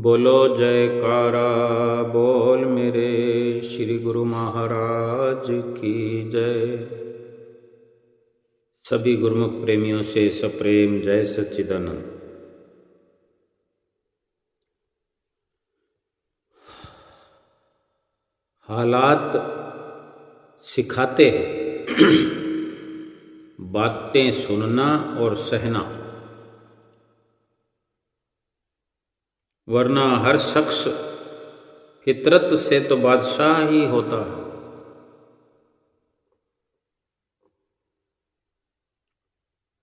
बोलो जयकारा बोल मेरे श्री गुरु महाराज की जय। सभी गुरुमुख प्रेमियों से सप्रेम जय सच्चिदानंद। हालात सिखाते हैं बातें सुनना और सहना, वरना हर शख्स फितरत से तो बादशाह ही होता है।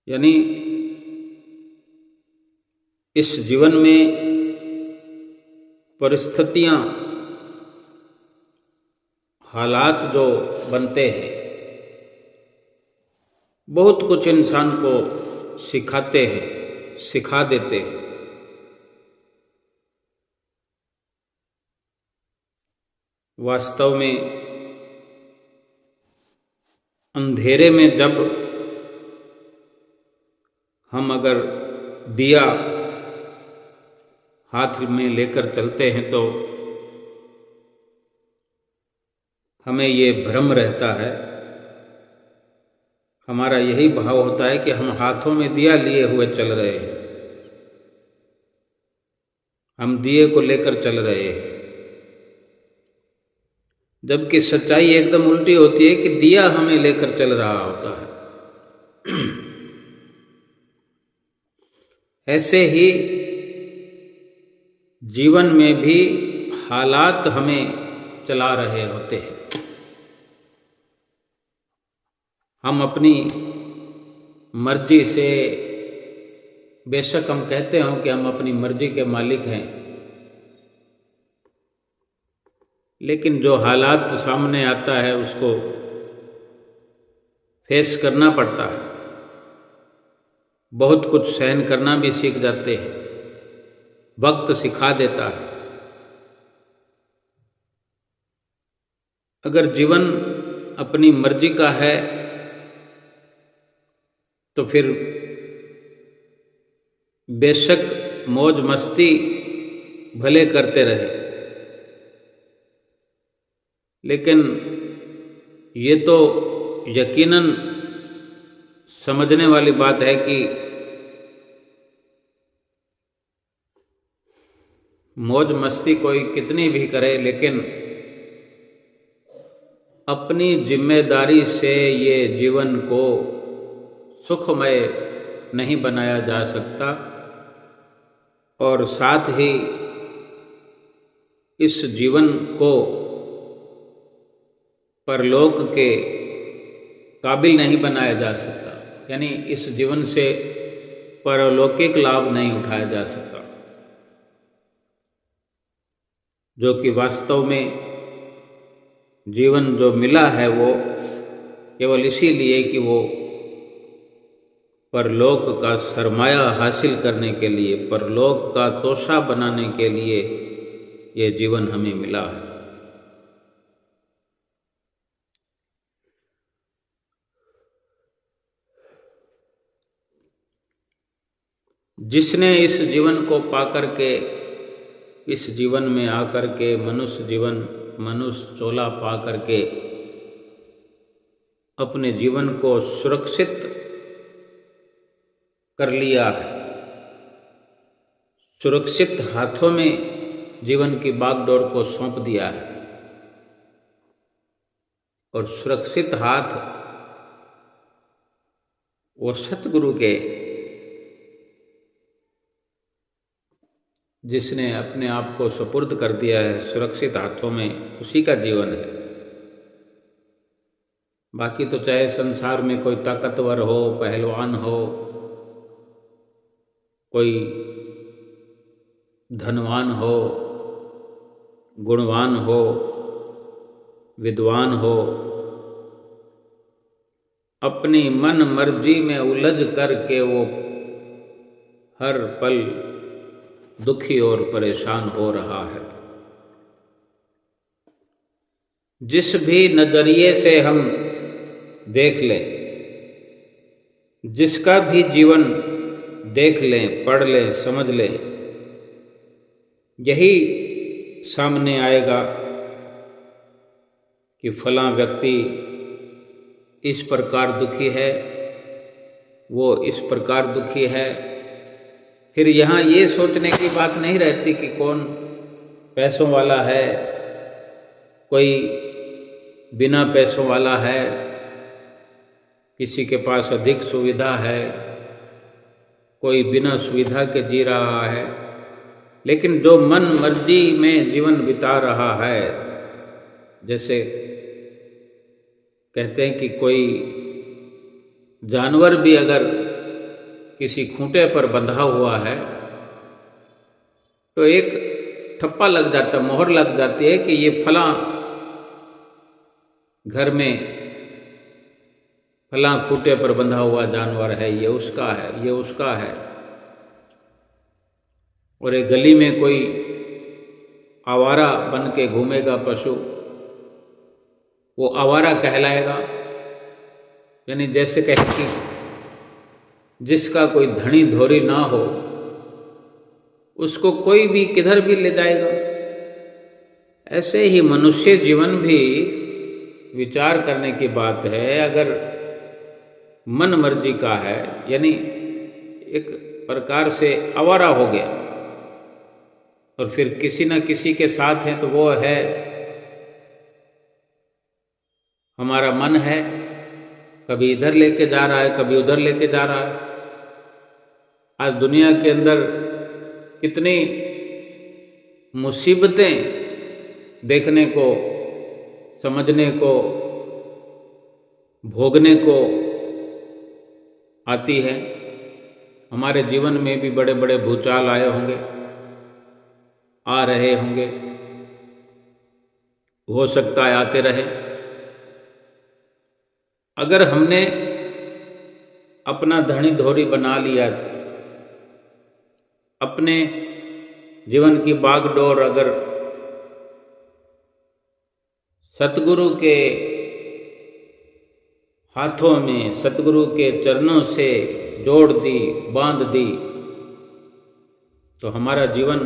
यानी इस जीवन में परिस्थितियां, हालात जो बनते हैं, बहुत कुछ इंसान को सिखाते हैं, सिखा देते हैं। वास्तव में अंधेरे में जब हम अगर दिया हाथ में लेकर चलते हैं तो हमें ये भ्रम रहता है, हमारा यही भाव होता है कि हम हाथों में दिया लिए हुए चल रहे हैं, हम दिए को लेकर चल रहे हैं। जबकि सच्चाई एकदम उल्टी होती है कि दिया हमें लेकर चल रहा होता है। ऐसे ही जीवन में भी हालात हमें चला रहे होते हैं। हम अपनी मर्जी से, बेशक हम कहते हो कि हम अपनी मर्जी के मालिक हैं, लेकिन जो हालात सामने आता है उसको फेस करना पड़ता है। बहुत कुछ सहन करना भी सीख जाते हैं, वक्त सिखा देता है। अगर जीवन अपनी मर्जी का है तो फिर बेशक मौज मस्ती भले करते रहे, लेकिन ये तो यकीनन समझने वाली बात है कि मौज मस्ती कोई कितनी भी करे, लेकिन अपनी जिम्मेदारी से ये जीवन को सुखमय नहीं बनाया जा सकता। और साथ ही इस जीवन को परलोक के काबिल नहीं बनाया जा सकता, यानी इस जीवन से परलौकिक लाभ नहीं उठाया जा सकता, जो कि वास्तव में जीवन जो मिला है वो केवल इसीलिए कि वो परलोक का सरमाया हासिल करने के लिए, परलोक का तोशा बनाने के लिए ये जीवन हमें मिला है। जिसने इस जीवन को पाकर के, इस जीवन में आकर के मनुष्य जीवन, मनुष्य चोला पा करके अपने जीवन को सुरक्षित कर लिया है, सुरक्षित हाथों में जीवन की बागडोर को सौंप दिया है, और सुरक्षित हाथ वो सतगुरु के, जिसने अपने आप को सुपुर्द कर दिया है सुरक्षित हाथों में, उसी का जीवन है। बाकी तो चाहे संसार में कोई ताकतवर हो, पहलवान हो, कोई धनवान हो, गुणवान हो, विद्वान हो, अपनी मन मर्जी में उलझ करके वो हर पल दुखी और परेशान हो रहा है। जिस भी नजरिए से हम देख लें, जिसका भी जीवन देख लें, पढ़ लें, समझ लें, यही सामने आएगा कि फलां व्यक्ति इस प्रकार दुखी है, वो इस प्रकार दुखी है। फिर यहाँ ये सोचने की बात नहीं रहती कि कौन पैसों वाला है, कोई बिना पैसों वाला है, किसी के पास अधिक सुविधा है, कोई बिना सुविधा के जी रहा है। लेकिन जो मन मर्जी में जीवन बिता रहा है, जैसे कहते हैं कि कोई जानवर भी अगर किसी खूंटे पर बंधा हुआ है तो एक ठप्पा लग जाता, मोहर लग जाती है कि ये फलां घर में फलां खूंटे पर बंधा हुआ जानवर है, ये उसका है, ये उसका है। और एक गली में कोई आवारा बन के घूमेगा पशु, वो आवारा कहलाएगा। यानी जैसे कहें कि जिसका कोई धनी धोरी ना हो उसको कोई भी किधर भी ले जाएगा। ऐसे ही मनुष्य जीवन भी विचार करने की बात है। अगर मन मर्जी का है, यानी एक प्रकार से आवारा हो गया और फिर किसी न किसी के साथ है, तो वो है हमारा मन है। कभी इधर लेके जा रहा है, कभी उधर लेके जा रहा है। आज दुनिया के अंदर कितनी मुसीबतें देखने को, समझने को, भोगने को आती है। हमारे जीवन में भी बड़े बड़े भूचाल आए होंगे, आ रहे होंगे, हो सकता है आते रहे। अगर हमने अपना धनी धोरी बना लिया, अपने जीवन की बागडोर अगर सतगुरु के हाथों में, सतगुरु के चरणों से जोड़ दी, बांध दी, तो हमारा जीवन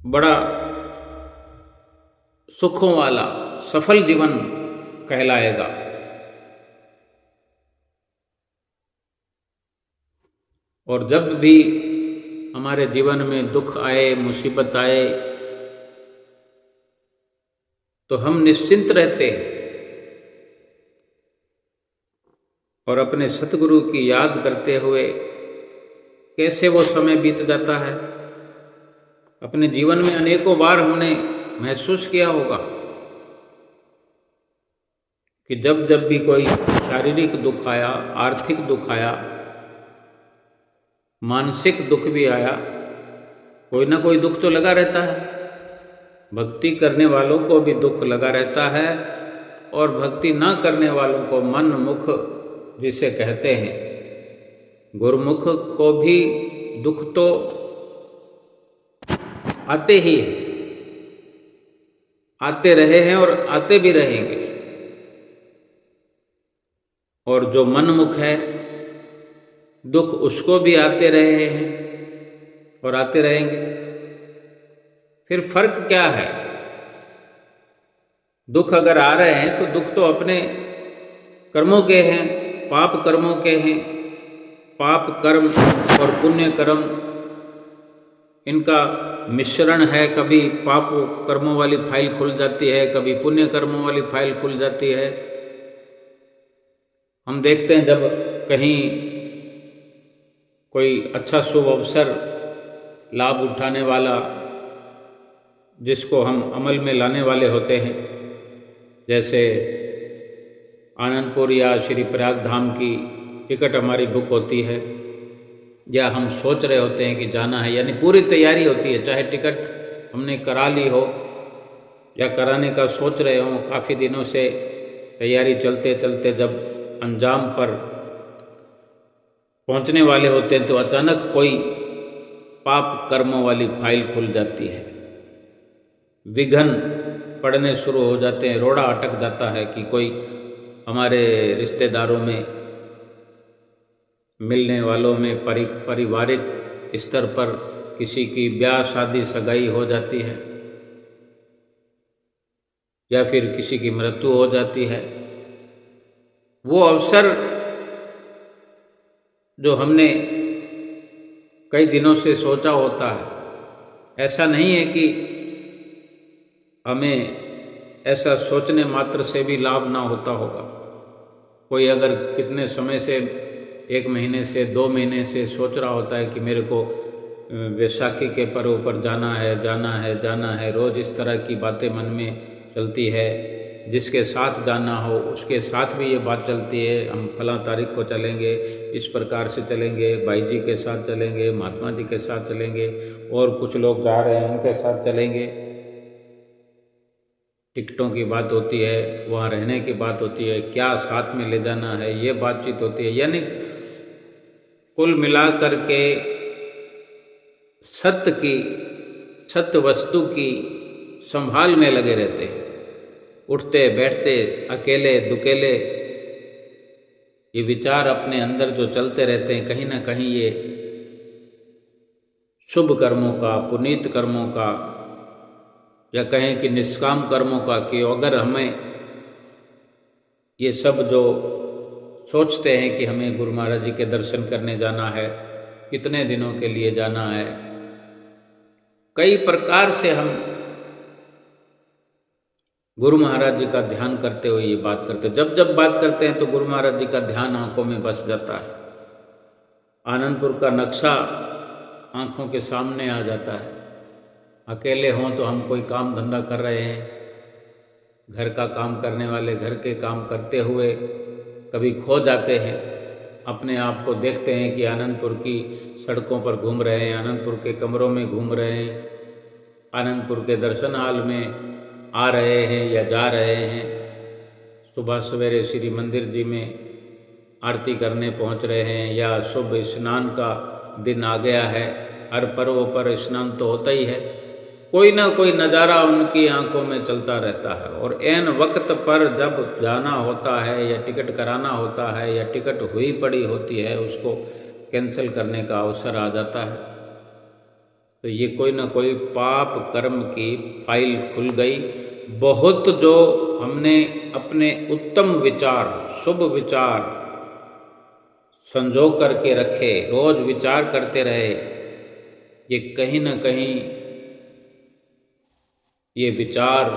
बड़ा सुखों वाला सफल जीवन कहलाएगा। और जब भी हमारे जीवन में दुख आए, मुसीबत आए, तो हम निश्चिंत रहते हैं और अपने सतगुरु की याद करते हुए कैसे वो समय बीत जाता है। अपने जीवन में अनेकों बार हमने महसूस किया होगा कि जब जब भी कोई शारीरिक दुख आया, आर्थिक दुख आया, मानसिक दुख भी आया, कोई ना कोई दुख तो लगा रहता है। भक्ति करने वालों को भी दुख लगा रहता है और भक्ति ना करने वालों को, मन मुख जिसे कहते हैं, गुरुमुख को भी दुख तो आते ही हैं, आते रहे हैं और आते भी रहेंगे। और जो मनमुख है, दुख उसको भी आते रहे हैं और आते रहेंगे। फिर फर्क क्या है? दुख अगर आ रहे हैं तो दुख तो अपने कर्मों के हैं, पाप कर्मों के हैं। पाप कर्म और पुण्य कर्म, इनका मिश्रण है। कभी पाप कर्मों वाली फाइल खुल जाती है, कभी पुण्य कर्मों वाली फाइल खुल जाती है। हम देखते हैं जब कहीं कोई अच्छा शुभ अवसर लाभ उठाने वाला, जिसको हम अमल में लाने वाले होते हैं, जैसे आनंदपुर या श्री प्रयाग धाम की टिकट हमारी बुक होती है, या हम सोच रहे होते हैं कि जाना है, यानी पूरी तैयारी होती है। चाहे टिकट हमने करा ली हो या कराने का सोच रहे हों, काफ़ी दिनों से तैयारी चलते चलते जब अंजाम पर पहुंचने वाले होते हैं तो अचानक कोई पाप कर्मों वाली फाइल खुल जाती है। विघ्न पड़ने शुरू हो जाते हैं, रोड़ा अटक जाता है कि कोई हमारे रिश्तेदारों में, मिलने वालों में, पारिवारिक स्तर पर किसी की ब्याह शादी सगाई हो जाती है या फिर किसी की मृत्यु हो जाती है, वो अवसर जो हमने कई दिनों से सोचा होता है, ऐसा नहीं है कि हमें ऐसा सोचने मात्र से भी लाभ ना होता होगा। कोई अगर कितने समय से, 1 महीने से 2 महीने से सोच रहा होता है कि मेरे को वैशाखी के पर्व पर जाना है, जाना है, जाना है, रोज़ इस तरह की बातें मन में चलती है। जिसके साथ जाना हो उसके साथ भी ये बात चलती है, हम फलां तारीख को चलेंगे, इस प्रकार से चलेंगे, भाई जी के साथ चलेंगे, महात्मा जी के साथ चलेंगे, और कुछ लोग जा रहे हैं उनके साथ चलेंगे। टिकटों की बात होती है, वहाँ रहने की बात होती है, क्या साथ में ले जाना है, ये बातचीत होती है। यानी कुल मिलाकर के सत्य वस्तु की संभाल में लगे रहते हैं। उठते बैठते अकेले दुकेले ये विचार अपने अंदर जो चलते रहते हैं, कहीं ना कहीं ये शुभ कर्मों का, पुनीत कर्मों का, या कहें कि निष्काम कर्मों का, कि अगर हमें ये सब जो सोचते हैं कि हमें गुरु महाराज जी के दर्शन करने जाना है, कितने दिनों के लिए जाना है, कई प्रकार से हम गुरु महाराज जी का ध्यान करते हुए ये बात करते हैं। जब बात करते हैं तो गुरु महाराज जी का ध्यान आंखों में बस जाता है, आनंदपुर का नक्शा आंखों के सामने आ जाता है। अकेले हों तो हम कोई काम धंधा कर रहे हैं, घर का काम करने वाले घर के काम करते हुए कभी खो जाते हैं, अपने आप को देखते हैं कि आनंदपुर की सड़कों पर घूम रहे हैं, आनंदपुर के कमरों में घूम रहे हैं, आनंदपुर के दर्शन हाल में आ रहे हैं या जा रहे हैं, सुबह सवेरे श्री मंदिर जी में आरती करने पहुंच रहे हैं, या शुभ स्नान का दिन आ गया है। हर पर्व पर स्नान तो होता ही है, कोई ना कोई नज़ारा उनकी आंखों में चलता रहता है। और ऐन वक्त पर जब जाना होता है या टिकट कराना होता है या टिकट हुई पड़ी होती है, उसको कैंसिल करने का अवसर आ जाता है, तो ये कोई ना कोई पाप कर्म की फाइल खुल गई। बहुत जो हमने अपने उत्तम विचार, शुभ विचार संजो करके रखे, रोज विचार करते रहे, ये कहीं ना कहीं ये विचार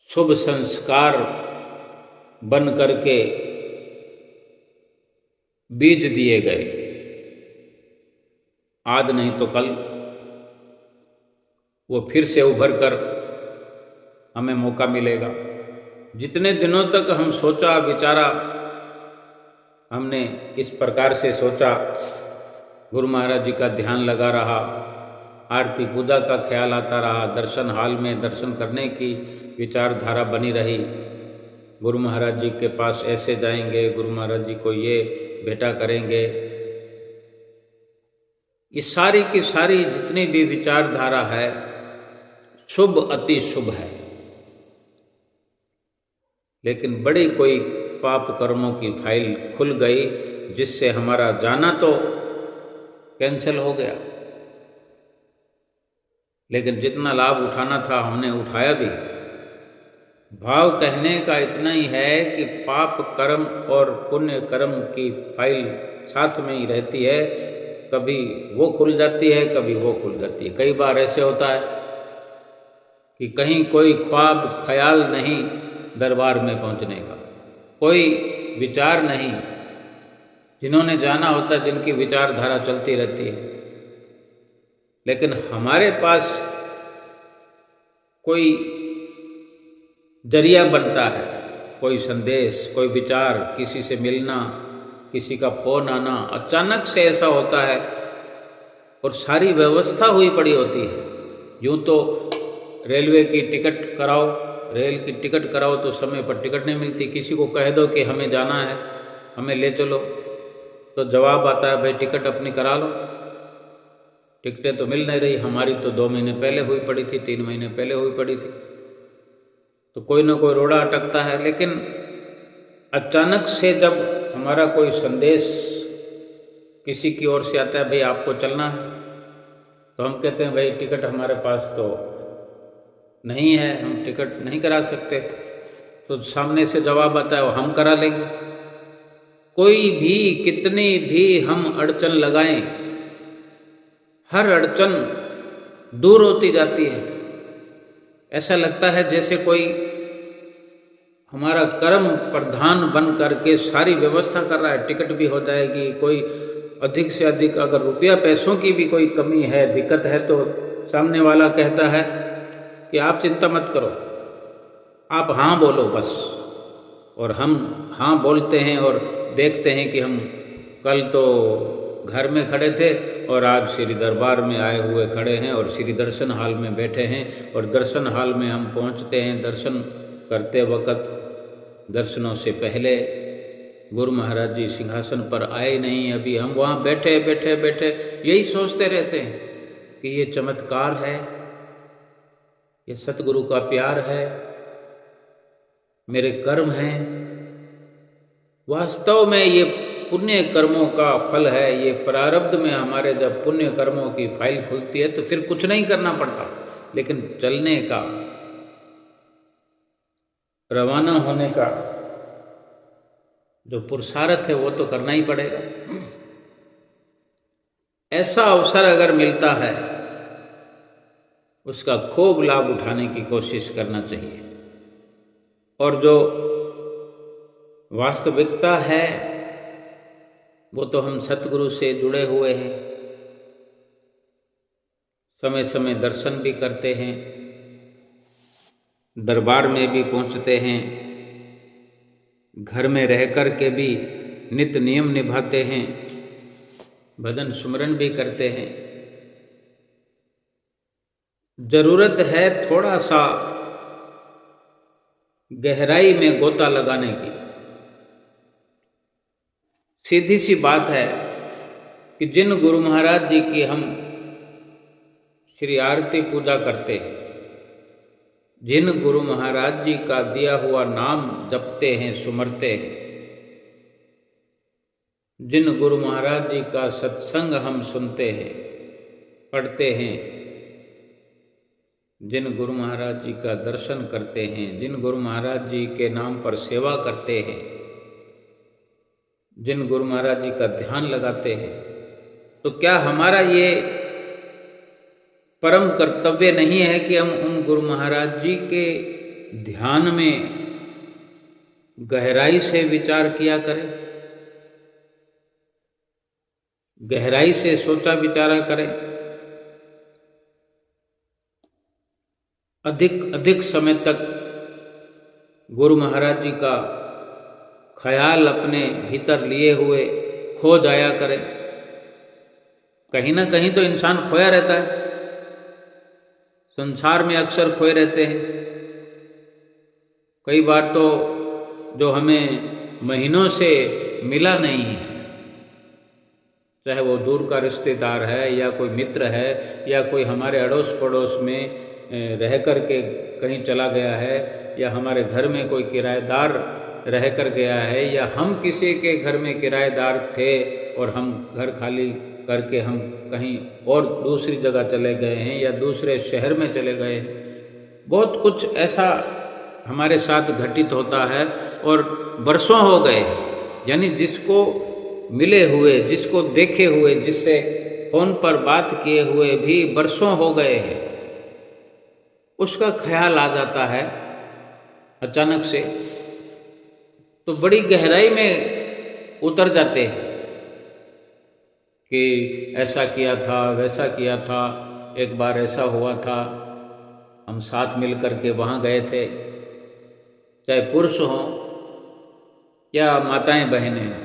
शुभ संस्कार बन करके बीज दिए गए। आज नहीं तो कल वो फिर से उभर कर हमें मौका मिलेगा। जितने दिनों तक हम सोचा विचारा, हमने इस प्रकार से सोचा, गुरु महाराज जी का ध्यान लगा रहा, आरती पूजा का ख्याल आता रहा, दर्शन हाल में दर्शन करने की विचारधारा बनी रही, गुरु महाराज जी के पास ऐसे जाएंगे, गुरु महाराज जी को ये भेंटा करेंगे, ये सारी की सारी जितनी भी विचारधारा है शुभ अति शुभ है, लेकिन बड़ी कोई पाप कर्मों की फाइल खुल गई, जिससे हमारा जाना तो कैंसिल हो गया, लेकिन जितना लाभ उठाना था हमने उठाया भी। भाव कहने का इतना ही है कि पाप कर्म और पुण्य कर्म की फाइल साथ में ही रहती है, कभी वो खुल जाती है, कभी वो खुल जाती है। कई बार ऐसे होता है कि कहीं कोई ख्वाब ख्याल नहीं दरबार में पहुंचने का, कोई विचार नहीं, जिन्होंने जाना होता है जिनकी विचारधारा चलती रहती है, लेकिन हमारे पास कोई जरिया बनता है, कोई संदेश, कोई विचार, किसी से मिलना, किसी का फोन आना, अचानक से ऐसा होता है और सारी व्यवस्था हुई पड़ी होती है। यूँ तो रेलवे की टिकट कराओ, रेल की टिकट कराओ तो समय पर टिकट नहीं मिलती, किसी को कह दो कि हमें जाना है, हमें ले चलो, तो जवाब आता है भाई टिकट अपनी करा लो। टिकटें तो मिल नहीं रही, हमारी तो 2 महीने पहले हुई पड़ी थी, 3 महीने पहले हुई पड़ी थी, तो कोई ना कोई रोड़ा अटकता है। लेकिन अचानक से जब हमारा कोई संदेश किसी की ओर से आता है, भाई आपको चलना है, तो हम कहते हैं भाई टिकट हमारे पास तो नहीं है, हम टिकट नहीं करा सकते। तो सामने से जवाब आता है वो हम करा लेंगे। कोई भी कितनी भी हम अड़चन लगाएं, हर अड़चन दूर होती जाती है। ऐसा लगता है जैसे कोई हमारा कर्म प्रधान बन करके सारी व्यवस्था कर रहा है, टिकट भी हो जाएगी। कोई अधिक से अधिक अगर रुपया पैसों की भी कोई कमी है, दिक्कत है, तो सामने वाला कहता है कि आप चिंता मत करो, आप हाँ बोलो बस। और हम हाँ बोलते हैं और देखते हैं कि हम कल तो घर में खड़े थे और आज श्री दरबार में आए हुए खड़े हैं और श्री दर्शन हाल में बैठे हैं। और दर्शन हाल में हम पहुंचते हैं, दर्शन करते वक्त दर्शनों से पहले गुरु महाराज जी सिंहासन पर आए नहीं, अभी हम वहाँ बैठे बैठे बैठे यही सोचते रहते हैं कि ये चमत्कार है, ये सतगुरु का प्यार है, मेरे कर्म हैं। वास्तव में ये पुण्य कर्मों का फल है। ये प्रारब्ध में हमारे जब पुण्य कर्मों की फाइल खुलती है तो फिर कुछ नहीं करना पड़ता, लेकिन चलने का, रवाना होने का जो पुरुषार्थ है वो तो करना ही पड़ेगा। ऐसा अवसर अगर मिलता है उसका खूब लाभ उठाने की कोशिश करना चाहिए। और जो वास्तविकता है वो तो हम सतगुरु से जुड़े हुए हैं, समय समय दर्शन भी करते हैं, दरबार में भी पहुंचते हैं, घर में रह कर के भी नित्य नियम निभाते हैं, भजन सुमरन भी करते हैं। जरूरत है थोड़ा सा गहराई में गोता लगाने की। सीधी सी बात है कि जिन गुरु महाराज जी की हम श्री आरती पूजा करते हैं, जिन गुरु महाराज जी का दिया हुआ नाम जपते हैं, सुमरते हैं, जिन गुरु महाराज जी का सत्संग हम सुनते हैं, पढ़ते हैं, जिन गुरु महाराज जी का दर्शन करते हैं, जिन गुरु महाराज जी के नाम पर सेवा करते हैं, जिन गुरु महाराज जी का ध्यान लगाते हैं, तो क्या हमारा ये परम कर्तव्य नहीं है कि हम उन गुरु महाराज जी के ध्यान में गहराई से विचार किया करें, गहराई से सोचा विचारा करें, अधिक अधिक समय तक गुरु महाराज जी का ख्याल अपने भीतर लिए हुए खो जाया करें। कहीं ना कहीं तो इंसान खोया रहता है, संसार में अक्सर खोए रहते हैं। कई बार तो जो हमें महीनों से मिला नहीं है, चाहे वो दूर का रिश्तेदार है या कोई मित्र है या कोई हमारे अड़ोस पड़ोस में रह कर के कहीं चला गया है, या हमारे घर में कोई किराएदार रह कर गया है, या हम किसी के घर में किराएदार थे और हम घर खाली करके हम कहीं और दूसरी जगह चले गए हैं या दूसरे शहर में चले गए हैं। बहुत कुछ ऐसा हमारे साथ घटित होता है और बरसों हो गए, यानी जिसको मिले हुए, जिसको देखे हुए, जिससे फोन पर बात किए हुए भी बरसों हो गए हैं, उसका ख्याल आ जाता है अचानक से, तो बड़ी गहराई में उतर जाते हैं कि ऐसा किया था, वैसा किया था, एक बार ऐसा हुआ था, हम साथ मिल कर के वहाँ गए थे। चाहे पुरुष हों या माताएं बहनें हों,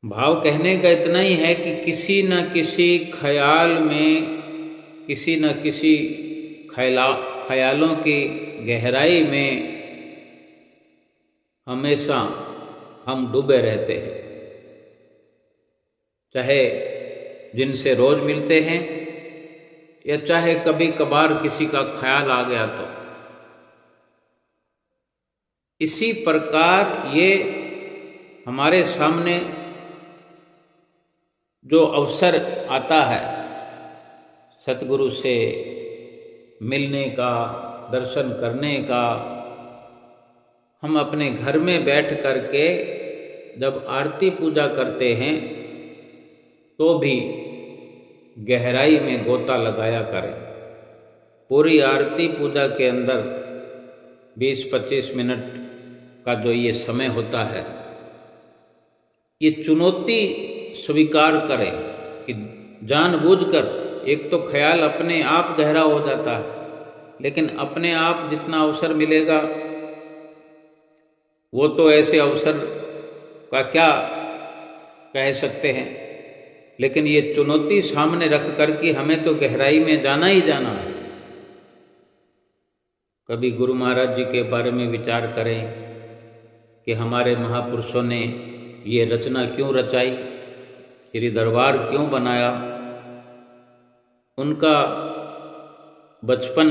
भाव कहने का इतना ही है कि किसी न किसी ख्याल में, किसी न किसी ख्यालों की गहराई में हमेशा हम डूबे रहते हैं। चाहे जिनसे रोज मिलते हैं या चाहे कभी कभार किसी का ख्याल आ गया तो। इसी प्रकार ये हमारे सामने जो अवसर आता है सतगुरु से मिलने का, दर्शन करने का, हम अपने घर में बैठ करके जब आरती पूजा करते हैं तो भी गहराई में गोता लगाया करें। पूरी आरती पूजा के अंदर 20-25 मिनट का जो ये समय होता है, ये चुनौती स्वीकार करें कि जानबूझकर, एक तो ख्याल अपने आप गहरा हो जाता है, लेकिन अपने आप जितना अवसर मिलेगा वो तो ऐसे अवसर का क्या कह सकते हैं, लेकिन ये चुनौती सामने रख कर कि हमें तो गहराई में जाना ही जाना है। कभी गुरु महाराज जी के बारे में विचार करें कि हमारे महापुरुषों ने ये रचना क्यों रचाई, श्री दरबार क्यों बनाया, उनका बचपन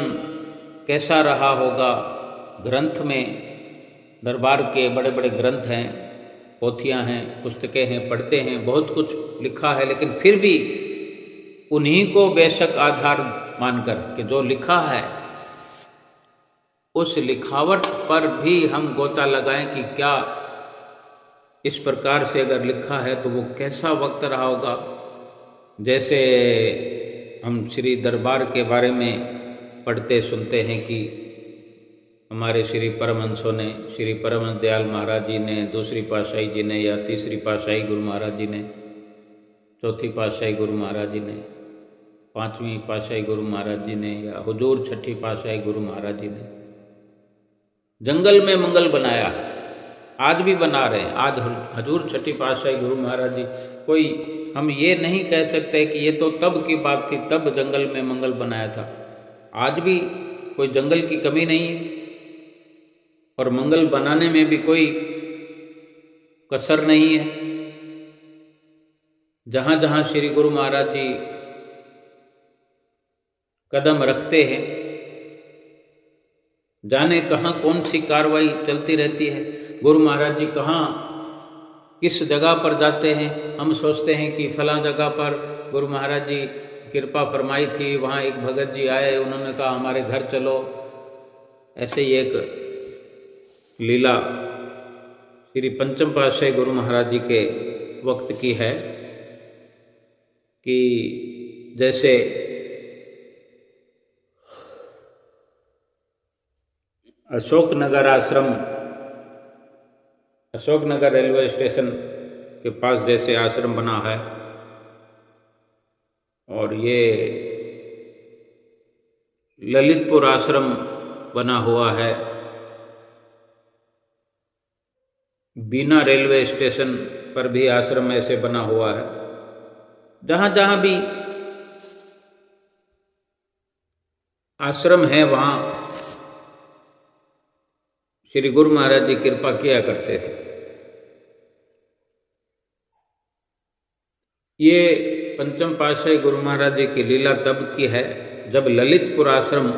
कैसा रहा होगा। ग्रंथ में दरबार के बड़े बड़े ग्रंथ हैं, पोथियाँ हैं, पुस्तकें हैं, पढ़ते हैं, बहुत कुछ लिखा है, लेकिन फिर भी उन्हीं को बेशक आधार मानकर कि जो लिखा है उस लिखावट पर भी हम गोता लगाएं कि क्या इस प्रकार से अगर लिखा है तो वो कैसा वक्त रहा होगा। जैसे हम श्री दरबार के बारे में पढ़ते सुनते हैं कि हमारे श्री परमहंसों ने, श्री परमहंस दयाल महाराज जी ने, दूसरी पातशाही जी ने, या तीसरी पातशाही गुरु महाराज जी ने, चौथी पातशाही गुरु महाराज जी ने, पांचवीं पातशाही गुरु महाराज जी ने, या हुजूर छठी पातशाही गुरु महाराज जी ने जंगल में मंगल बनाया है, आज भी बना रहे हैं। आज हजूर छठी पातशाही गुरु महाराज जी, कोई हम ये नहीं कह सकते कि ये तो तब की बात थी, तब जंगल में मंगल बनाया था। आज भी कोई जंगल की कमी नहीं है और मंगल बनाने में भी कोई कसर नहीं है। जहाँ जहाँ श्री गुरु महाराज जी कदम रखते हैं, जाने कहाँ कौन सी कार्रवाई चलती रहती है। गुरु महाराज जी कहाँ किस जगह पर जाते हैं, हम सोचते हैं कि फलां जगह पर गुरु महाराज जी कृपा फरमाई थी, वहाँ एक भगत जी आए, उन्होंने कहा हमारे घर चलो। ऐसे ही एक लीला श्री पंचम पातशाही गुरु महाराज जी के वक्त की है कि जैसे अशोकनगर आश्रम, अशोकनगर रेलवे स्टेशन के पास जैसे आश्रम बना है, और ये ललितपुर आश्रम बना हुआ है, बीना रेलवे स्टेशन पर भी आश्रम ऐसे बना हुआ है। जहाँ जहाँ भी आश्रम है वहाँ श्री गुरु महाराज जी कृपा किया करते थे। ये पंचम पातशाही गुरु महाराज जी की लीला तब की है जब ललितपुर आश्रम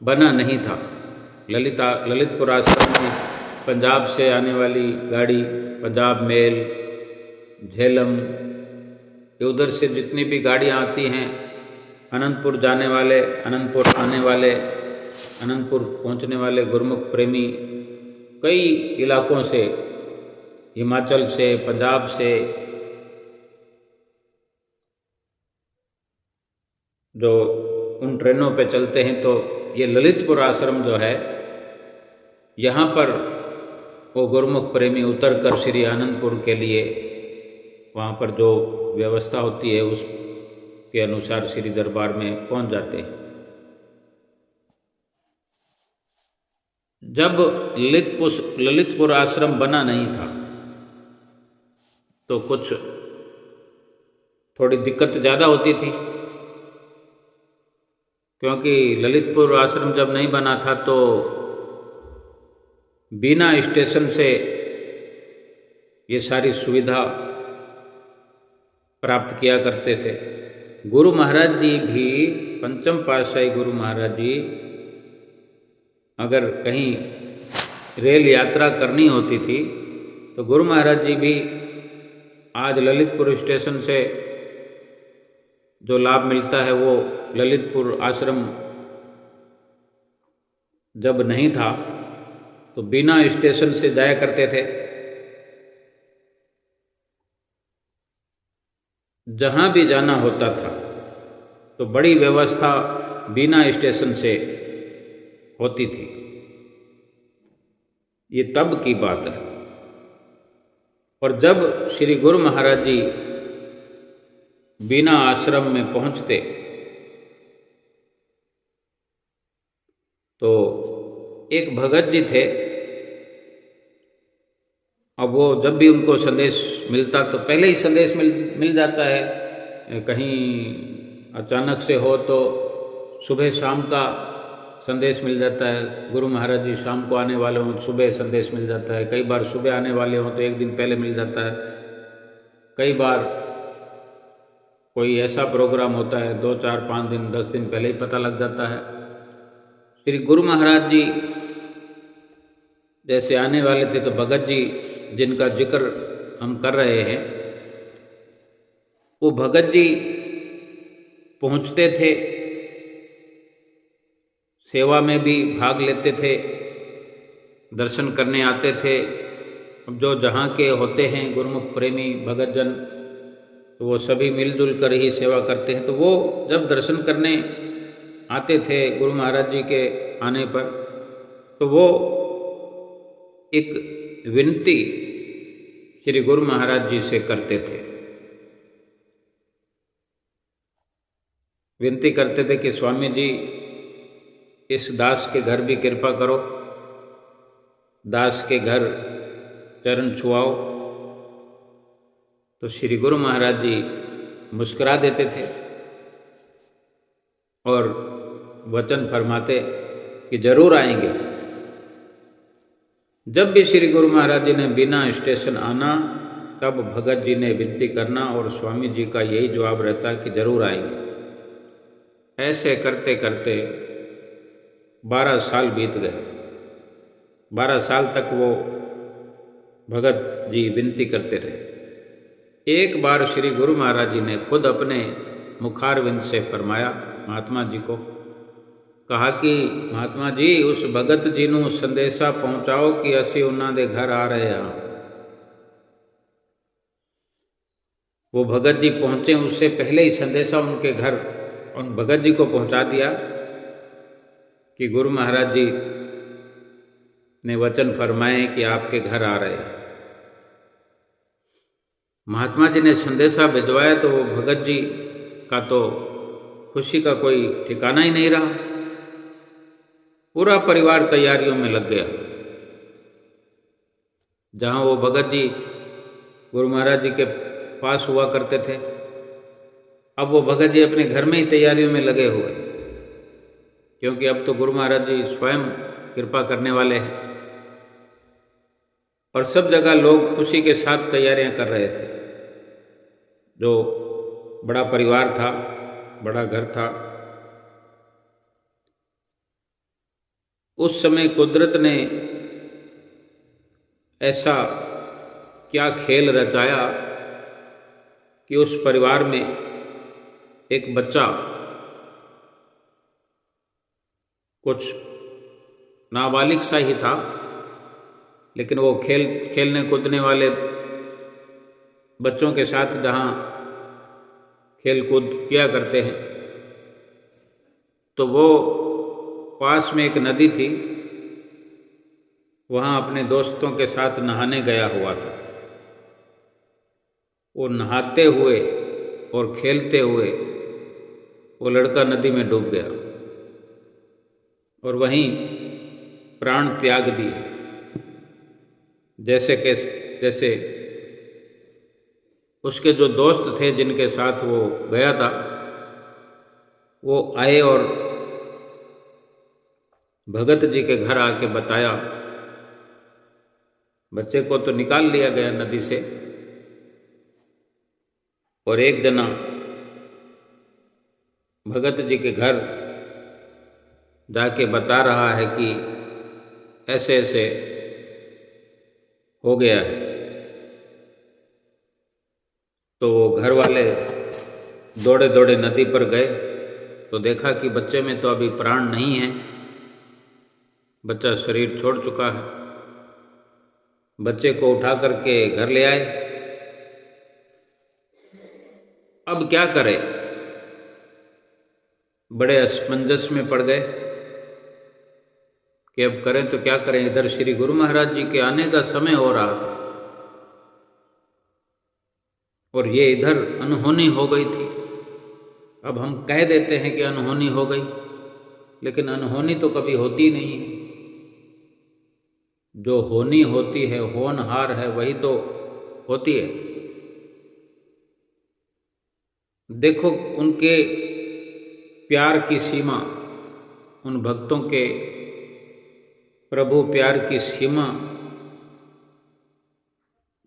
बना नहीं था। ललितपुर आश्रम में पंजाब से आने वाली गाड़ी, पंजाब मेल, झेलम, उधर से जितनी भी गाड़ियाँ आती हैं, अनंतपुर जाने वाले, अनंतपुर आने वाले, अनंतपुर पहुंचने वाले गुरमुख प्रेमी कई इलाकों से, हिमाचल से, पंजाब से, जो उन ट्रेनों पे चलते हैं, तो ये ललितपुर आश्रम जो है, यहाँ पर वो गुरमुख प्रेमी उतर कर श्री आनंदपुर के लिए वहाँ पर जो व्यवस्था होती है उस के अनुसार श्री दरबार में पहुँच जाते हैं। जब ललितपुर आश्रम बना नहीं था तो कुछ थोड़ी दिक्कत ज़्यादा होती थी, क्योंकि ललितपुर आश्रम जब नहीं बना था तो बीना स्टेशन से ये सारी सुविधा प्राप्त किया करते थे। गुरु महाराज जी भी, पंचम पातशाही गुरु महाराज जी अगर कहीं रेल यात्रा करनी होती थी तो गुरु महाराज जी भी आज ललितपुर स्टेशन से जो लाभ मिलता है वो ललितपुर आश्रम जब नहीं था तो बिना स्टेशन से जाया करते थे। जहाँ भी जाना होता था तो बड़ी व्यवस्था बिना स्टेशन से होती थी। ये तब की बात है। और जब श्री गुरु महाराज जी बिना आश्रम में पहुंचते तो एक भगत जी थे। अब वो जब भी उनको संदेश मिलता तो पहले ही संदेश मिल जाता है। कहीं अचानक से हो तो सुबह शाम का संदेश मिल जाता है। गुरु महाराज जी शाम को आने वाले हों सुबह संदेश मिल जाता है। कई बार सुबह आने वाले हों तो एक दिन पहले मिल जाता है। कई बार कोई ऐसा प्रोग्राम होता है 2, 4, 5 दिन 10 दिन पहले ही पता लग जाता है। श्री गुरु महाराज जी जैसे आने वाले थे तो भगत जी जिनका जिक्र हम कर रहे हैं वो भगत जी पहुंचते थे, सेवा में भी भाग लेते थे, दर्शन करने आते थे। अब जो जहाँ के होते हैं गुरुमुख प्रेमी भगत जन तो वो सभी मिलजुल कर ही सेवा करते हैं। तो वो जब दर्शन करने आते थे गुरु महाराज जी के आने पर तो वो एक विनती श्री गुरु महाराज जी से करते थे। विनती करते थे कि स्वामी जी इस दास के घर भी कृपा करो, दास के घर चरण छुआओ। तो श्री गुरु महाराज जी मुस्कुरा देते थे और वचन फरमाते कि जरूर आएंगे। जब भी श्री गुरु महाराज जी ने बिना स्टेशन आना तब भगत जी ने विनती करना और स्वामी जी का यही जवाब रहता कि जरूर आएंगे। ऐसे करते करते 12 साल बीत गए। 12 साल तक वो भगत जी विनती करते रहे। एक बार श्री गुरु महाराज जी ने खुद अपने मुखारविंद से फरमाया महात्मा जी को, कहा कि महात्मा जी उस भगत जी नूं संदेशा पहुंचाओ कि असी उन्हां दे घर आ रहे हैं। वो भगत जी पहुंचे उससे पहले ही संदेशा उनके घर उन भगत जी को पहुंचा दिया कि गुरु महाराज जी ने वचन फरमाए कि आपके घर आ रहे हैं। महात्मा जी ने संदेशा भिजवाया तो वो भगत जी का तो खुशी का कोई ठिकाना ही नहीं रहा। पूरा परिवार तैयारियों में लग गया। जहाँ वो भगत जी गुरु महाराज जी के पास हुआ करते थे अब वो भगत जी अपने घर में ही तैयारियों में लगे हुए, क्योंकि अब तो गुरु महाराज जी स्वयं कृपा करने वाले हैं। और सब जगह लोग खुशी के साथ तैयारियां कर रहे थे। जो बड़ा परिवार था, बड़ा घर था, उस समय कुदरत ने ऐसा क्या खेल रचाया कि उस परिवार में एक बच्चा कुछ नाबालिग सा ही था, लेकिन वो खेलने कूदने वाले बच्चों के साथ जहाँ खेल कूद किया करते हैं तो वो पास में एक नदी थी, वहाँ अपने दोस्तों के साथ नहाने गया हुआ था। वो नहाते हुए और खेलते हुए वो लड़का नदी में डूब गया और वहीं प्राण त्याग दिए। जैसे उसके जो दोस्त थे जिनके साथ वो गया था वो आए और भगत जी के घर आके बताया। बच्चे को तो निकाल लिया गया नदी से और एक जना भगत जी के घर जाके बता रहा है कि ऐसे ऐसे हो गया है। तो वो घर वाले दौड़े दौड़े नदी पर गए तो देखा कि बच्चे में तो अभी प्राण नहीं है, बच्चा शरीर छोड़ चुका है। बच्चे को उठा करके घर ले आए। अब क्या करें, बड़े असमंजस में पड़ गए कि अब करें तो क्या करें। इधर श्री गुरु महाराज जी के आने का समय हो रहा था और ये इधर अनहोनी हो गई थी। अब हम कह देते हैं कि अनहोनी हो गई, लेकिन अनहोनी तो कभी होती नहीं है। जो होनी होती है, होनहार है, वही तो होती है। देखो उनके प्यार की सीमा, उन भक्तों के प्रभु प्यार की सीमा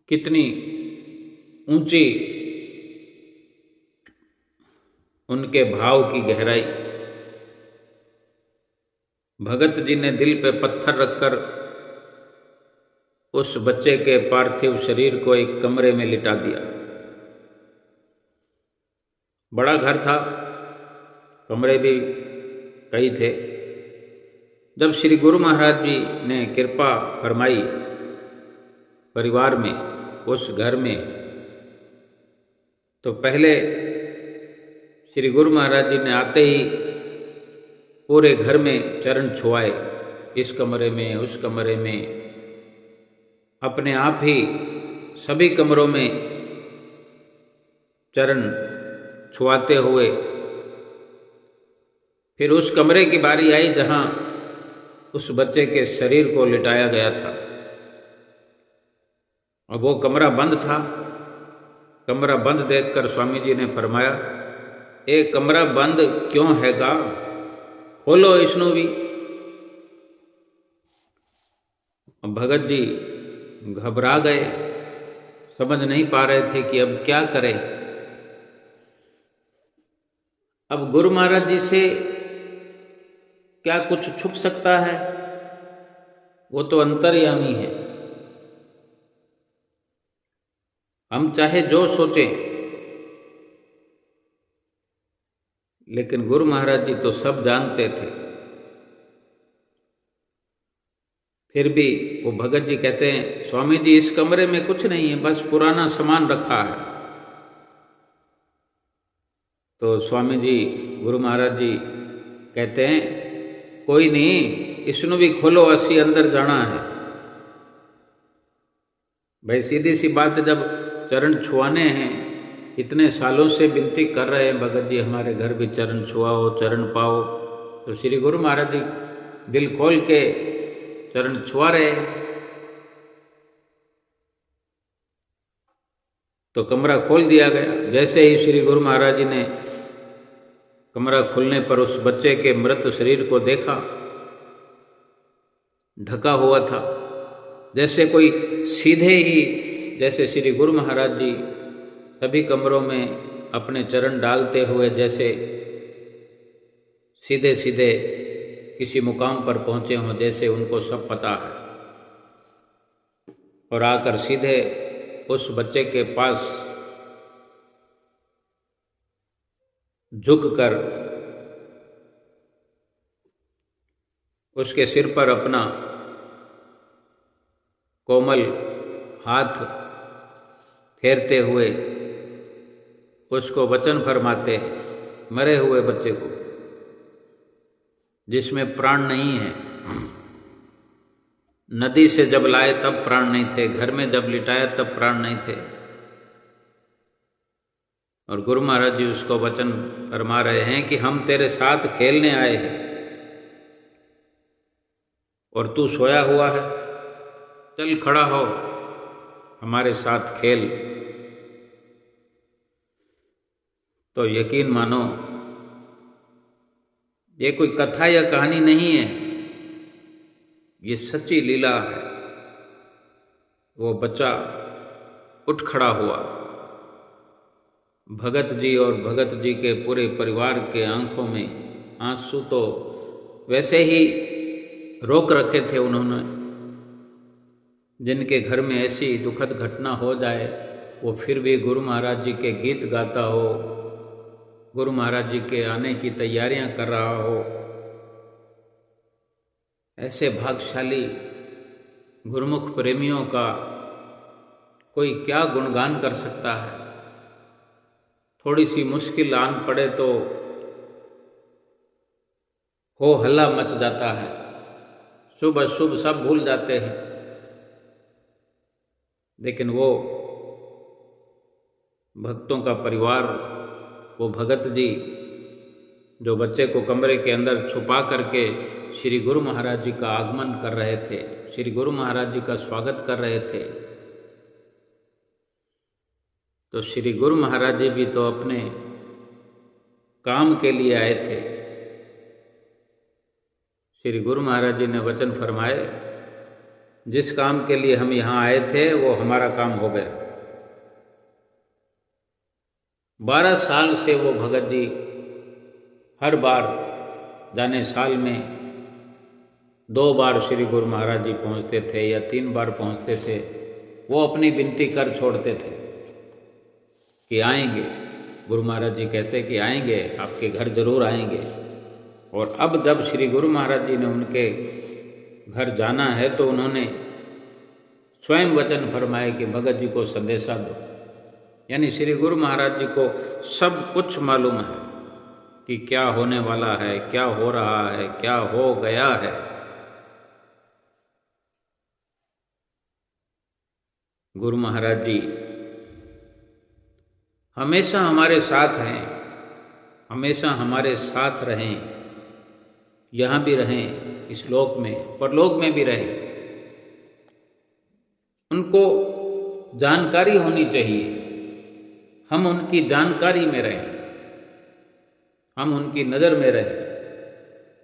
कितनी ऊंची, उनके भाव की गहराई। भगत जी ने दिल पे पत्थर रखकर उस बच्चे के पार्थिव शरीर को एक कमरे में लिटा दिया। बड़ा घर था, कमरे भी कई थे। जब श्री गुरु महाराज जी ने कृपा फरमाई परिवार में, उस घर में, तो पहले श्री गुरु महाराज जी ने आते ही पूरे घर में चरण छुआए, इस कमरे में, उस कमरे में, अपने आप ही सभी कमरों में चरण छुआते हुए। फिर उस कमरे की बारी आई जहां उस बच्चे के शरीर को लिटाया गया था। और वो कमरा बंद था। कमरा बंद देखकर स्वामी जी ने फरमाया, ए कमरा बंद क्यों हैगा, खोलो इसनु भी। भगत जी घबरा गए, समझ नहीं पा रहे थे कि अब क्या करें। अब गुरु महाराज जी से क्या कुछ छुप सकता है, वो तो अंतर्यामी है। हम चाहे जो सोचें, लेकिन गुरु महाराज जी तो सब जानते थे। फिर भी वो भगत जी कहते हैं, स्वामी जी इस कमरे में कुछ नहीं है, बस पुराना सामान रखा है। तो स्वामी जी, गुरु महाराज जी कहते हैं, कोई नहीं, इसनु भी खोलो, असी अंदर जाना है। भाई सीधी सी बात है, जब चरण छुआने हैं, इतने सालों से विनती कर रहे हैं भगत जी हमारे घर भी चरण छुआओ, चरण पाओ, तो श्री गुरु महाराज जी दिल खोल के चरण छुआ रहे। तो कमरा खोल दिया गया। जैसे ही श्री गुरु महाराज जी ने कमरा खुलने पर उस बच्चे के मृत शरीर को देखा, ढका हुआ था, जैसे कोई सीधे ही, जैसे श्री गुरु महाराज जी सभी कमरों में अपने चरण डालते हुए जैसे सीधे सीधे किसी मुकाम पर पहुंचे हों, जैसे उनको सब पता है, और आकर सीधे उस बच्चे के पास झुककर उसके सिर पर अपना कोमल हाथ फेरते हुए उसको वचन फरमाते हैं, मरे हुए बच्चे को जिसमें प्राण नहीं है। नदी से जब लाए तब प्राण नहीं थे, घर में जब लिटाया तब प्राण नहीं थे। और गुरु महाराज जी उसको वचन फरमा रहे हैं कि हम तेरे साथ खेलने आए हैं और तू सोया हुआ है, चल खड़ा हो, हमारे साथ खेल। तो यकीन मानो, ये कोई कथा या कहानी नहीं है, ये सच्ची लीला है। वो बच्चा उठ खड़ा हुआ। भगत जी और भगत जी के पूरे परिवार के आंखों में आंसू तो वैसे ही रोक रखे थे उन्होंने। जिनके घर में ऐसी दुखद घटना हो जाए वो फिर भी गुरु महाराज जी के गीत गाता हो, गुरु महाराज जी के आने की तैयारियां कर रहा हो, ऐसे भाग्यशाली गुरुमुख प्रेमियों का कोई क्या गुणगान कर सकता है। थोड़ी सी मुश्किल आन पड़े तो हो हल्ला मच जाता है, शुभ अशुभ सब भूल जाते हैं। लेकिन वो भक्तों का परिवार, वो भगत जी जो बच्चे को कमरे के अंदर छुपा करके श्री गुरु महाराज जी का आगमन कर रहे थे, श्री गुरु महाराज जी का स्वागत कर रहे थे, तो श्री गुरु महाराज जी भी तो अपने काम के लिए आए थे। श्री गुरु महाराज जी ने वचन फरमाए, जिस काम के लिए हम यहाँ आए थे वो हमारा काम हो गया। 12 साल से वो भगत जी हर बार जाने साल में 2 बार श्री गुरु महाराज जी पहुँचते थे या 3 बार पहुँचते थे। वो अपनी विनती कर छोड़ते थे कि आएंगे। गुरु महाराज जी कहते कि आएंगे, आपके घर जरूर आएंगे। और अब जब श्री गुरु महाराज जी ने उनके घर जाना है तो उन्होंने स्वयं वचन फरमाए कि भगत जी को संदेशा दो। यानी श्री गुरु महाराज जी को सब कुछ मालूम है कि क्या होने वाला है, क्या हो रहा है, क्या हो गया है। गुरु महाराज जी हमेशा हमारे साथ हैं, हमेशा हमारे साथ रहें, यहाँ भी रहें, इस लोक में, परलोक में भी रहें। उनको जानकारी होनी चाहिए, हम उनकी जानकारी में रहें, हम उनकी नज़र में रहें।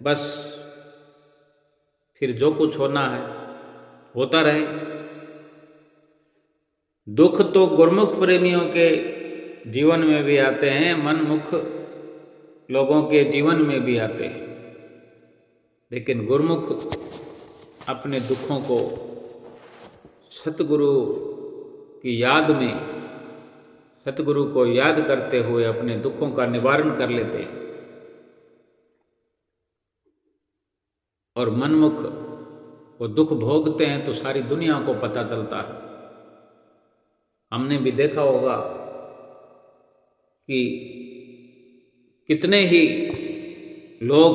बस फिर जो कुछ होना है होता रहे। दुख तो गुरमुख प्रेमियों के जीवन में भी आते हैं, मनमुख लोगों के जीवन में भी आते हैं, लेकिन गुरमुख अपने दुखों को सतगुरु की याद में, सतगुरु को याद करते हुए अपने दुखों का निवारण कर लेते हैं। और मनमुख वो दुख भोगते हैं तो सारी दुनिया को पता चलता है। हमने भी देखा होगा कि कितने ही लोग,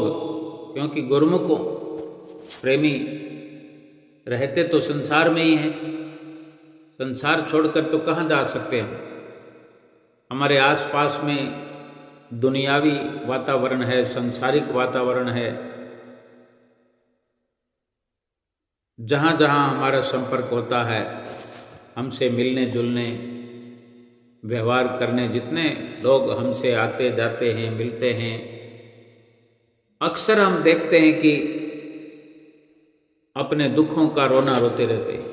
क्योंकि गुरुमुख प्रेमी रहते तो संसार में ही हैं, संसार छोड़कर तो कहाँ जा सकते हैं। हमारे आसपास में दुनियावी वातावरण है, संसारिक वातावरण है। जहाँ जहाँ हमारा संपर्क होता है, हमसे मिलने जुलने व्यवहार करने जितने लोग हमसे आते जाते हैं, मिलते हैं, अक्सर हम देखते हैं कि अपने दुखों का रोना रोते रहते हैं।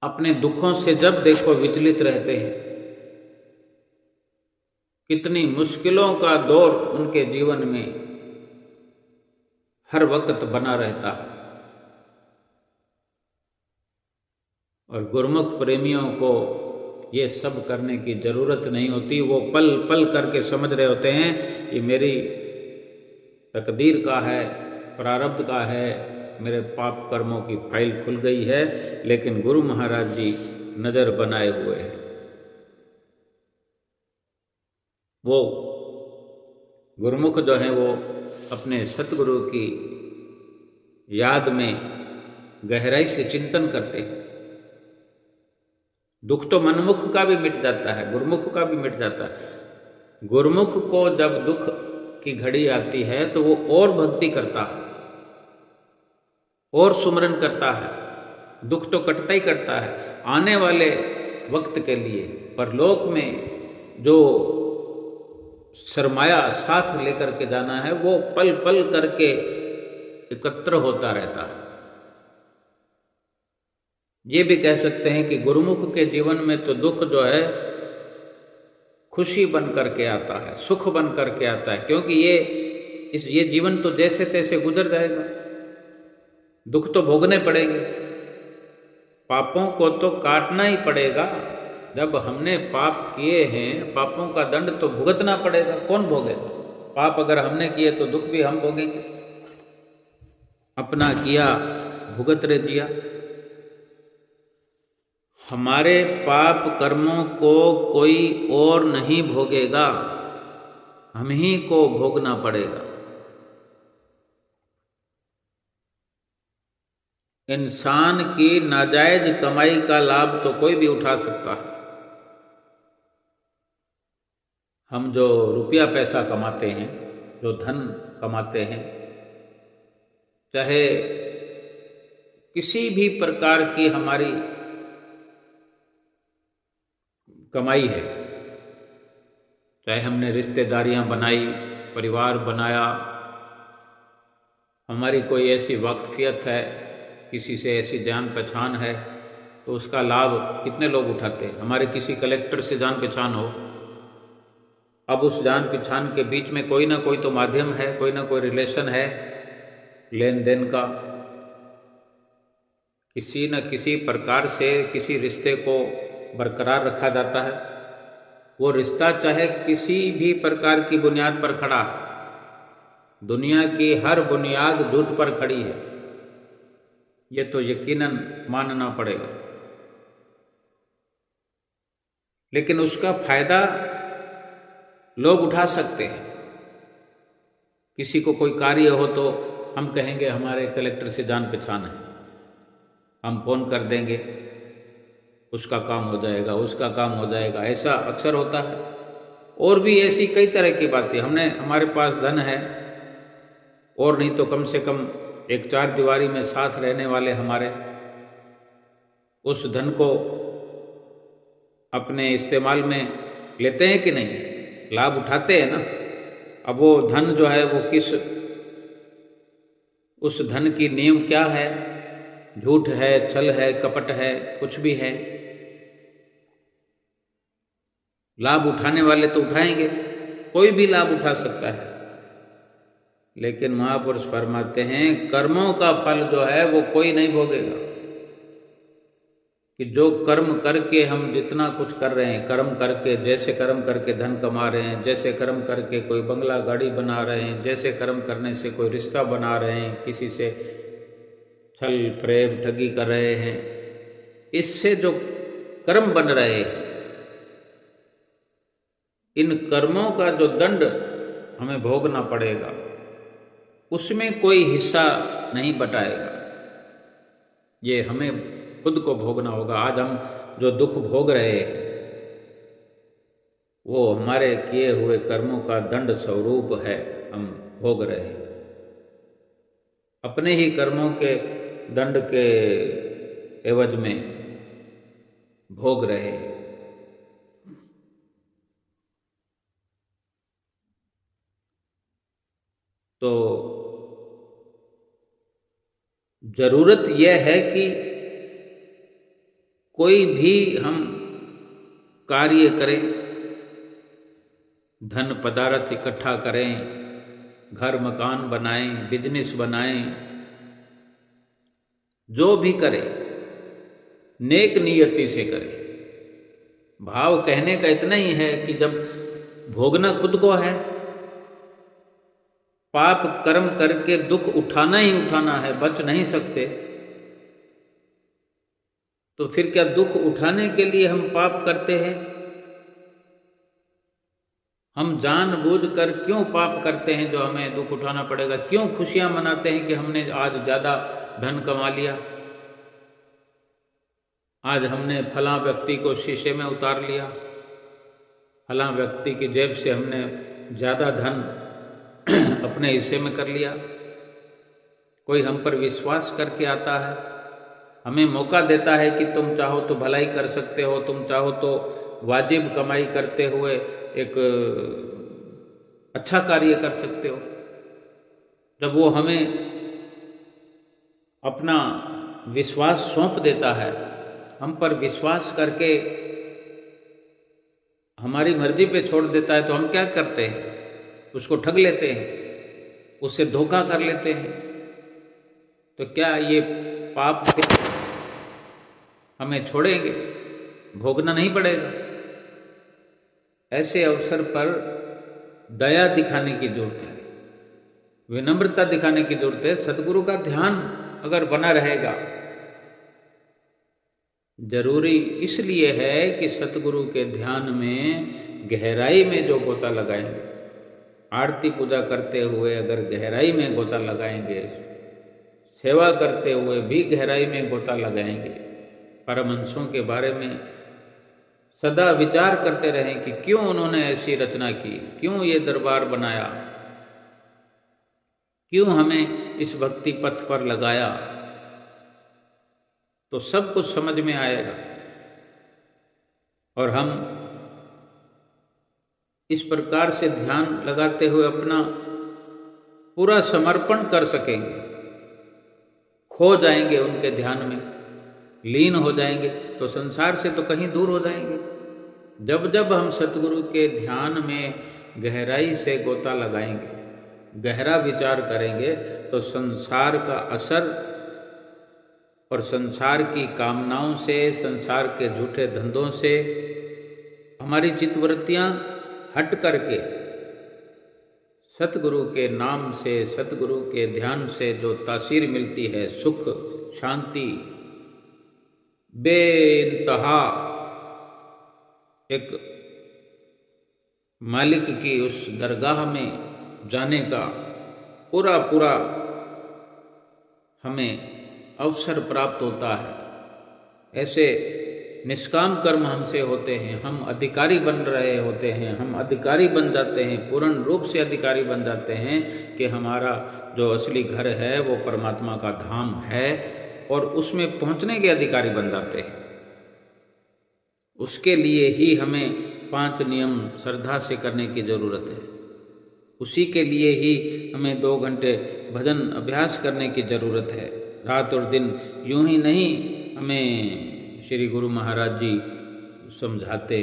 अपने दुखों से जब देखो विचलित रहते हैं। कितनी मुश्किलों का दौर उनके जीवन में हर वक्त बना रहता है। और गुरमुख प्रेमियों को ये सब करने की ज़रूरत नहीं होती। वो पल पल करके समझ रहे होते हैं ये मेरी तकदीर का है, प्रारब्ध का है, मेरे पाप कर्मों की फाइल खुल गई है। लेकिन गुरु महाराज जी नज़र बनाए हुए हैं। वो गुरुमुख जो हैं वो अपने सतगुरु की याद में गहराई से चिंतन करते हैं। दुख तो मनमुख का भी मिट जाता है, गुरुमुख का भी मिट जाता है। गुरुमुख को जब दुख की घड़ी आती है तो वो और भक्ति करता है और सुमरन करता है। दुख तो कटता ही करता है आने वाले वक्त के लिए, परलोक में जो सरमाया साथ लेकर के जाना है वो पल पल करके एकत्र होता रहता है। ये भी कह सकते हैं कि गुरुमुख के जीवन में तो दुख जो है खुशी बन करके आता है, सुख बन करके आता है, क्योंकि ये जीवन तो जैसे तैसे गुजर जाएगा, दुख तो भोगने पड़ेंगे। पापों को तो काटना ही पड़ेगा। जब हमने पाप किए हैं, पापों का दंड तो भुगतना पड़ेगा। कौन भोगेगा? पाप अगर हमने किए तो दुख भी हम भोगेंगे। अपना किया भुगत रे जिया। हमारे पाप कर्मों को कोई और नहीं भोगेगा, हम ही को भोगना पड़ेगा। इंसान की नाजायज कमाई का लाभ तो कोई भी उठा सकता है। हम जो रुपया पैसा कमाते हैं, जो धन कमाते हैं, चाहे किसी भी प्रकार की हमारी कमाई है, चाहे हमने रिश्तेदारियां बनाई, परिवार बनाया, हमारी कोई ऐसी वाकफियत है, किसी से ऐसी जान पहचान है, तो उसका लाभ कितने लोग उठाते हैं। हमारे किसी कलेक्टर से जान पहचान हो, अब उस जान पहचान के बीच में कोई ना कोई तो माध्यम है, कोई ना कोई रिलेशन है लेन देन का। किसी न किसी प्रकार से किसी रिश्ते को बरकरार रखा जाता है। वो रिश्ता चाहे किसी भी प्रकार की बुनियाद पर खड़ा है, दुनिया की हर बुनियाद झूठ पर खड़ी है, ये तो यकीनन मानना पड़ेगा। लेकिन उसका फायदा लोग उठा सकते हैं। किसी को कोई कार्य हो तो हम कहेंगे हमारे कलेक्टर से जान पहचान है, हम फोन कर देंगे, उसका काम हो जाएगा, उसका काम हो जाएगा, ऐसा अक्सर होता है। और भी ऐसी कई तरह की बातें। हमारे पास धन है, और नहीं तो कम से कम एक चार दीवारी में साथ रहने वाले हमारे उस धन को अपने इस्तेमाल में लेते हैं कि नहीं, लाभ उठाते हैं ना। अब वो धन जो है वो किस, उस धन की नींव क्या है? झूठ है, छल है, कपट है, कुछ भी है। लाभ उठाने वाले तो उठाएंगे, कोई भी लाभ उठा सकता है। लेकिन महापुरुष फरमाते हैं कर्मों का फल जो है वो कोई नहीं भोगेगा। कि जो कर्म करके हम जितना कुछ कर रहे हैं, कर्म करके, जैसे कर्म करके धन कमा रहे हैं, जैसे कर्म करके कोई बंगला गाड़ी बना रहे हैं, जैसे कर्म करने से कोई रिश्ता बना रहे हैं, किसी से छल प्रेम ठगी कर रहे हैं, इससे जो कर्म बन रहे हैं, इन कर्मों का जो दंड हमें भोगना पड़ेगा, उसमें कोई हिस्सा नहीं बटाएगा। ये हमें खुद को भोगना होगा। आज हम जो दुख भोग रहे हैं वो हमारे किए हुए कर्मों का दंड स्वरूप है, हम भोग रहे हैं। अपने ही कर्मों के दंड के एवज में भोग रहे हैं। तो जरूरत यह है कि कोई भी हम कार्य करें, धन पदार्थ इकट्ठा करें, घर मकान बनाएं, बिजनेस बनाएं, जो भी करें नेक नियति से करें। भाव कहने का इतना ही है कि जब भोगना खुद को है, पाप कर्म करके दुख उठाना ही उठाना है, बच नहीं सकते, तो फिर क्या दुख उठाने के लिए हम पाप करते हैं? हम जानबूझकर क्यों पाप करते हैं जो हमें दुख उठाना पड़ेगा? क्यों खुशियां मनाते हैं कि हमने आज ज्यादा धन कमा लिया, आज हमने फलां व्यक्ति को शीशे में उतार लिया, फलां व्यक्ति की जेब से हमने ज्यादा धन अपने हिस्से में कर लिया। कोई हम पर विश्वास करके आता है, हमें मौका देता है कि तुम चाहो तो भलाई कर सकते हो, तुम चाहो तो वाजिब कमाई करते हुए एक अच्छा कार्य कर सकते हो। जब वो हमें अपना विश्वास सौंप देता है, हम पर विश्वास करके हमारी मर्जी पे छोड़ देता है, तो हम क्या करते हैं? उसको ठग लेते हैं, उससे धोखा कर लेते हैं। तो क्या ये पाप हमें छोड़ेंगे, भोगना नहीं पड़ेगा। ऐसे अवसर पर दया दिखाने की जरूरत है, विनम्रता दिखाने की जरूरत है। सतगुरु का ध्यान अगर बना रहेगा, जरूरी इसलिए है कि सतगुरु के ध्यान में गहराई में जो गोता लगाएंगे, आरती पूजा करते हुए अगर गहराई में गोता लगाएंगे, सेवा करते हुए भी गहराई में गोता लगाएंगे, परमहंसों के बारे में सदा विचार करते रहें कि क्यों उन्होंने ऐसी रचना की, क्यों ये दरबार बनाया, क्यों हमें इस भक्ति पथ पर लगाया, तो सब कुछ समझ में आएगा और हम इस प्रकार से ध्यान लगाते हुए अपना पूरा समर्पण कर सकेंगे, खो जाएंगे उनके ध्यान में, लीन हो जाएंगे तो संसार से तो कहीं दूर हो जाएंगे। जब जब हम सतगुरु के ध्यान में गहराई से गोता लगाएंगे, गहरा विचार करेंगे, तो संसार का असर और संसार की कामनाओं से, संसार के झूठे धंधों से हमारी चित्तवृत्तियां हट करके सतगुरु के नाम से, सतगुरु के ध्यान से जो तासीर मिलती है, सुख, शांति, बेइंतहा एक मालिक की उस दरगाह में जाने का पूरा पूरा हमें अवसर प्राप्त होता है। ऐसे निष्काम कर्म हमसे होते हैं, हम अधिकारी बन रहे होते हैं, हम अधिकारी बन जाते हैं, पूर्ण रूप से अधिकारी बन जाते हैं कि हमारा जो असली घर है वो परमात्मा का धाम है और उसमें पहुंचने के अधिकारी बन जाते हैं। उसके लिए ही हमें 5 नियम श्रद्धा से करने की ज़रूरत है, उसी के लिए ही हमें 2 घंटे भजन अभ्यास करने की ज़रूरत है। रात और दिन यूं ही नहीं हमें श्री गुरु महाराज जी समझाते,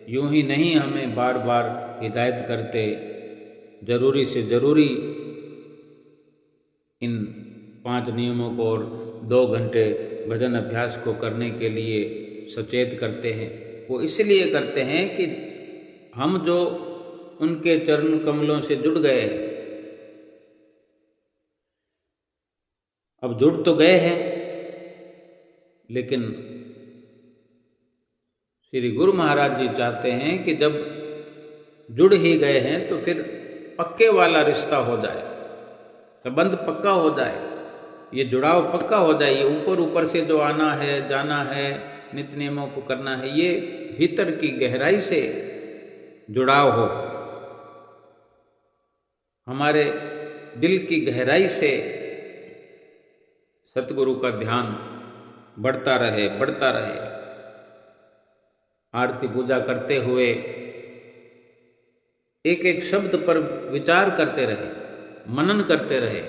यूं ही नहीं हमें बार बार हिदायत करते। जरूरी से ज़रूरी इन 5 नियमों को और 2 घंटे भजन अभ्यास को करने के लिए सचेत करते हैं। वो इसलिए करते हैं कि हम जो उनके चरण कमलों से जुड़ गए हैं, अब जुड़ तो गए हैं, लेकिन श्री गुरु महाराज जी चाहते हैं कि जब जुड़ ही गए हैं तो फिर पक्के वाला रिश्ता हो जाए, संबंध पक्का हो जाए, ये जुड़ाव पक्का हो जाए। ये ऊपर ऊपर से जो आना है, जाना है, नित्य नियमों को करना है, ये भीतर की गहराई से जुड़ाव हो, हमारे दिल की गहराई से सतगुरु का ध्यान बढ़ता रहे, बढ़ता रहे। आरती पूजा करते हुए एक एक शब्द पर विचार करते रहे, मनन करते रहे।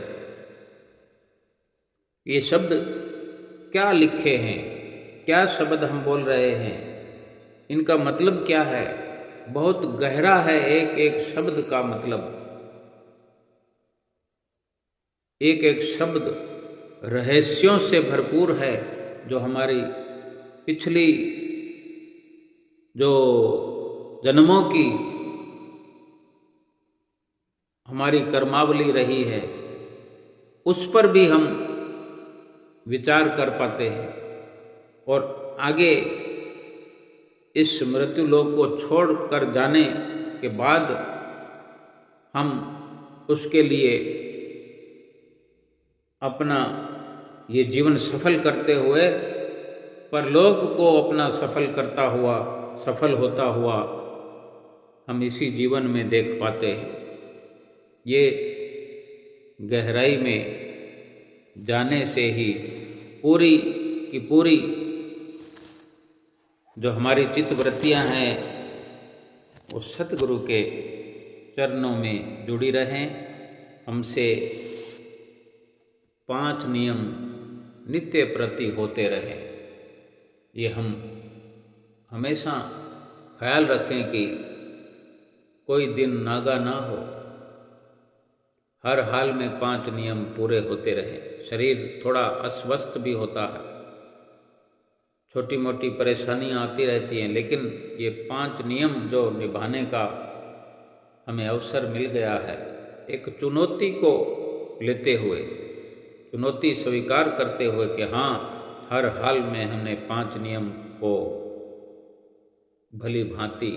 ये शब्द क्या लिखे हैं, क्या शब्द हम बोल रहे हैं, इनका मतलब क्या है। बहुत गहरा है एक एक शब्द का मतलब, एक एक शब्द रहस्यों से भरपूर है, जो हमारी पिछली जो जन्मों की हमारी कर्मावली रही है, उस पर भी हम विचार कर पाते हैं और आगे इस मृत्यु लोक को छोड़ कर जाने के बाद हम उसके लिए अपना ये जीवन सफल करते हुए, परलोक को अपना सफल करता हुआ, सफल होता हुआ हम इसी जीवन में देख पाते हैं। ये गहराई में जाने से ही पूरी की पूरी जो हमारी चित्तवृत्तियां हैं वो सतगुरु के चरणों में जुड़ी रहें। हमसे 5 नियम नित्य प्रति होते रहें। ये हम हमेशा ख्याल रखें कि कोई दिन नागा ना हो, हर हाल में 5 नियम पूरे होते रहें। शरीर थोड़ा अस्वस्थ भी होता है, छोटी मोटी परेशानियां आती रहती हैं, लेकिन ये 5 नियम जो निभाने का हमें अवसर मिल गया है, एक चुनौती को लेते हुए, चुनौती स्वीकार करते हुए कि हाँ, हर हाल में हमने 5 नियम को भली भांति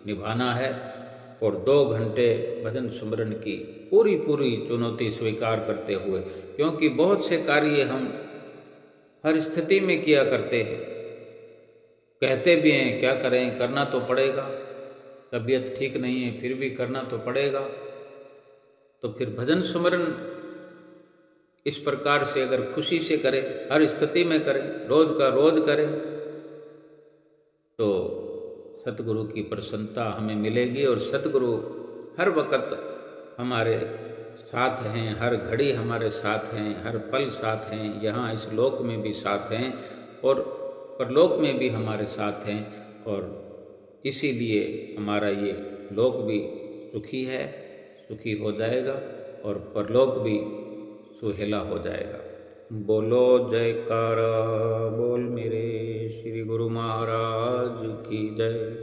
निभाना है और 2 घंटे भजन सुमरन की पूरी चुनौती स्वीकार करते हुए, क्योंकि बहुत से कार्य हम हर स्थिति में किया करते हैं, कहते भी हैं क्या करें, करना तो पड़ेगा, तबीयत ठीक नहीं है फिर भी करना तो पड़ेगा। तो फिर भजन सुमरन इस प्रकार से अगर खुशी से करें, हर स्थिति में करें, रोज का रोज करें, तो सतगुरु की प्रसन्नता हमें मिलेगी और सतगुरु हर वक्त हमारे साथ हैं, हर घड़ी हमारे साथ हैं, हर पल साथ हैं, यहाँ इस लोक में भी साथ हैं और परलोक में भी हमारे साथ हैं। और इसीलिए हमारा ये लोक भी सुखी है, सुखी हो जाएगा और परलोक भी सुहेला हो जाएगा। बोलो जयकारा बोल मेरे श्री गुरु महाराज की जय।